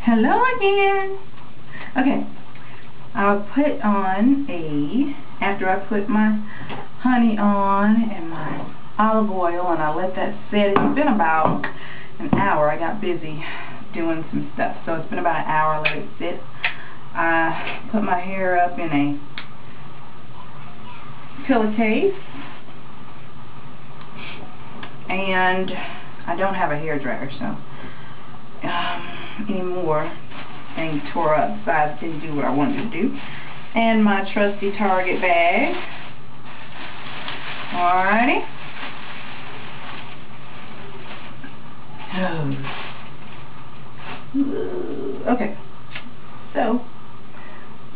Hello again. Okay, I'll put on after I put my honey on and my olive oil and I let that sit. It's been about an hour. I got busy doing some stuff, so it's been about an hour. I let it sit. I put my hair up in a pillowcase, and I don't have a hair dryer, so anymore. Thing tore up, so I didn't do what I wanted to do. And my trusty Target bag. Alrighty. Okay. So,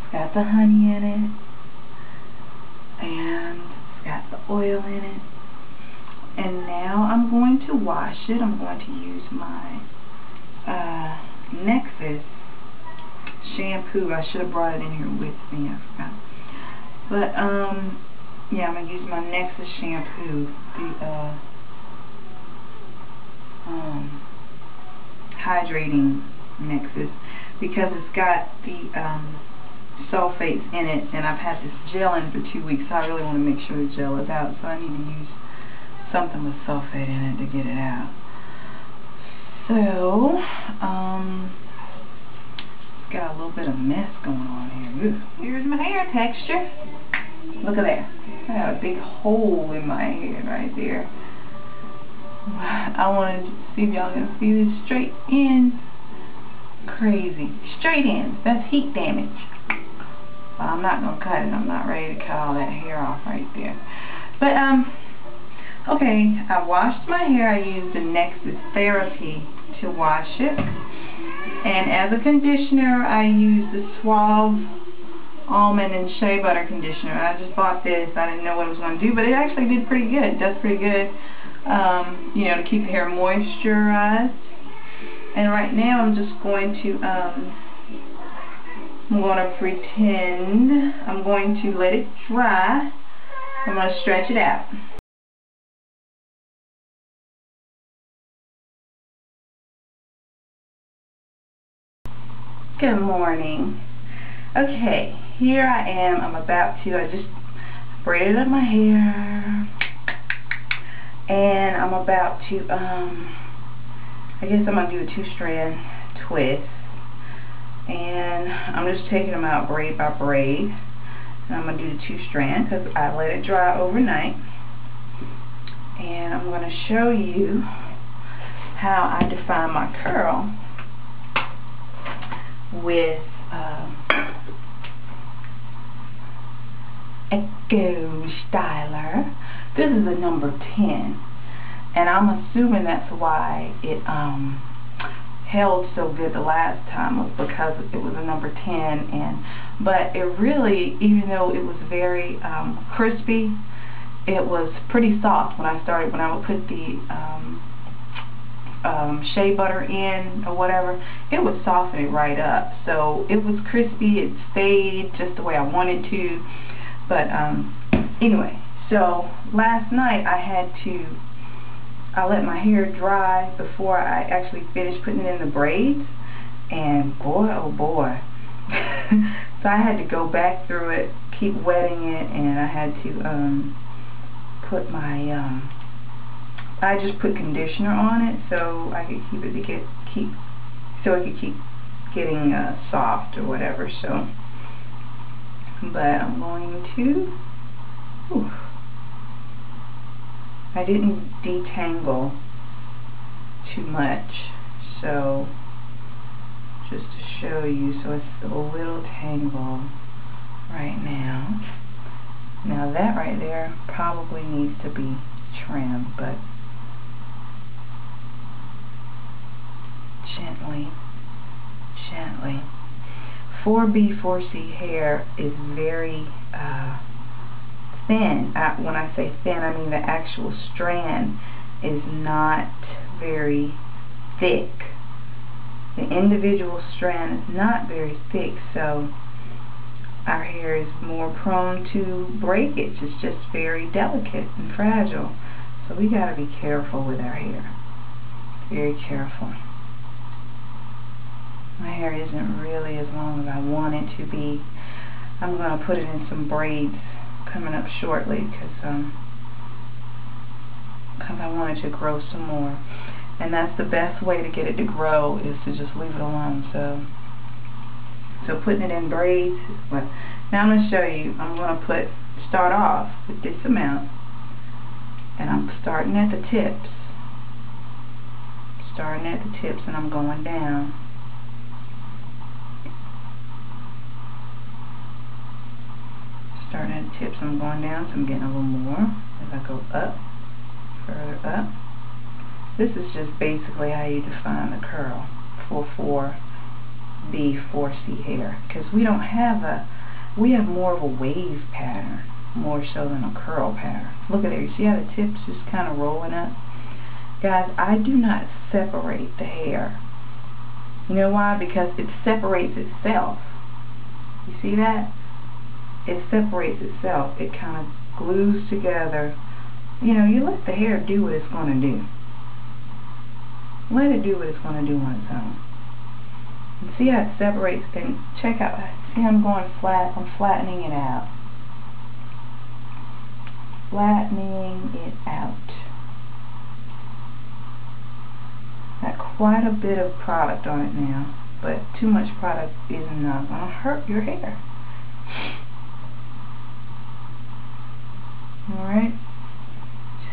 it's got the honey in it, and it's got the oil in it. And now I'm going to wash it. I'm going to use my Nexxus shampoo. I should have brought it in here with me. I forgot. But yeah, I'm gonna use my Nexxus shampoo, the hydrating Nexxus, because it's got the sulfates in it, and I've had this gel in for 2 weeks, so I really want to make sure the gel is out. So I need to use something with sulfate in it to get it out. So got a little bit of mess going on here. Ooh. Here's my hair texture. Look at that. I got a big hole in my head right there. I wanted to see if y'all can see this straight in. Crazy. Straight in. That's heat damage. Well, I'm not going to cut it. I'm not ready to cut all that hair off right there. But, okay. I washed my hair. I used the Nexxus Therapy to wash it. And as a conditioner, I use the Suave Almond and Shea Butter Conditioner. I just bought this. I didn't know what it was going to do, but it actually did pretty good. It does pretty good, you know, to keep the hair moisturized. And right now, I'm just going to, pretend I'm going to let it dry. I'm going to stretch it out. Good morning. Okay, here I am. I just braided up my hair, and I'm about to, I guess I'm going to do a 2-strand twist, and I'm just taking them out braid by braid, and I'm going to do the 2-strand because I let it dry overnight, and I'm going to show you how I define my curl with Echo Styler. This is a number 10, and I'm assuming that's why it held so good the last time, was because it was a number 10. But it really, even though it was very crispy, it was pretty soft when I would put the shea butter in or whatever. It would soften it right up. So it was crispy. It stayed just the way I wanted to. But anyway, so last night I let my hair dry before I actually finished putting it in the braids, and boy oh boy. So I had to go back through it, keep wetting it, and I had to put my I just put conditioner on it so I could keep it so it could keep getting soft or whatever. So, but I'm going to. I didn't detangle too much, so just to show you, so it's a little tangle right now. Now that right there probably needs to be trimmed, but gently. 4B, 4C hair is very thin. When I say thin, I mean the actual strand is not very thick. The individual strand is not very thick, so our hair is more prone to breakage. It's just very delicate and fragile. So we got to be careful with our hair. Very careful. My hair isn't really as long as I want it to be. I'm going to put it in some braids coming up shortly because I want it to grow some more. And that's the best way to get it to grow, is to just leave it alone. So putting it in braids. Well, now I'm going to show you. I'm going to start off with this amount, and I'm starting at the tips. And I'm going down. Starting at the tips, I'm going down, so I'm getting a little more as I go up, further up. This is just basically how you define the curl for 4B, 4C hair, because we have more of a wave pattern, more so than a curl pattern. Look at there, you see how the tips just kind of rolling up? Guys, I do not separate the hair. You know why? Because it separates itself. You see that? It separates itself. It kind of glues together. You know, you let the hair do what it's going to do. Let it do what it's going to do on its own. And see how it separates? And check out, see how I'm going flat? I'm flattening it out. Flattening it out. Got quite a bit of product on it now, but too much product is not going to hurt your hair. Alright,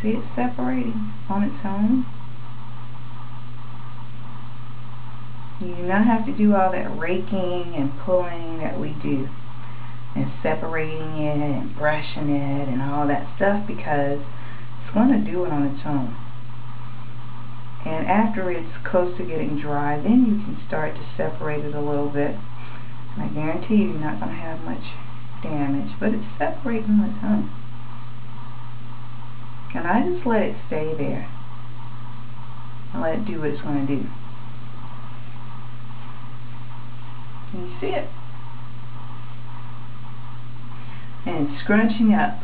see it separating on its own? You do not have to do all that raking and pulling that we do, and separating it and brushing it and all that stuff, because it's going to do it on its own. And after it's close to getting dry, then you can start to separate it a little bit. And I guarantee you're not going to have much damage, but it's separating on its own. And I just let it stay there. I let it do what it's going to do. Can you see it? And it's scrunching up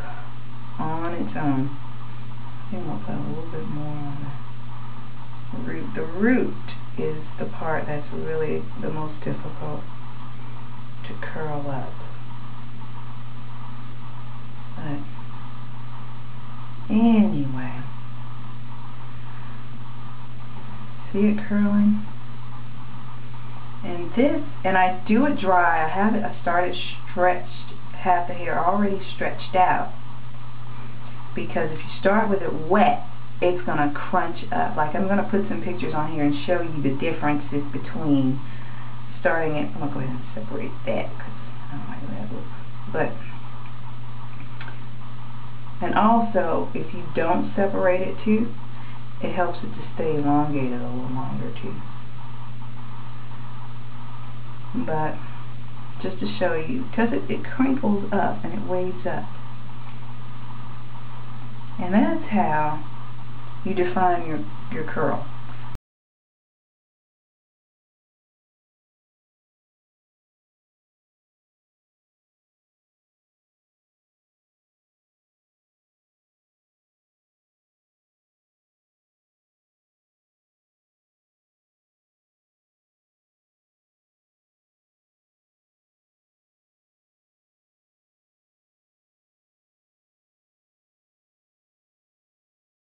on its own. I think I'll put a little bit more on the root. The root is the part that's really the most difficult to curl up. But anyway, see it curling? And this, and I do it dry. I started stretched, have the hair already stretched out, because if you start with it wet, it's going to crunch up. Like, I'm going to put some pictures on here and show you the differences between starting it. I'm going to go ahead and separate that because I don't like that look. But, and also, if you don't separate it too, it helps it to stay elongated a little longer too. But just to show you, because it crinkles up and it waves up. And that's how you define your curl.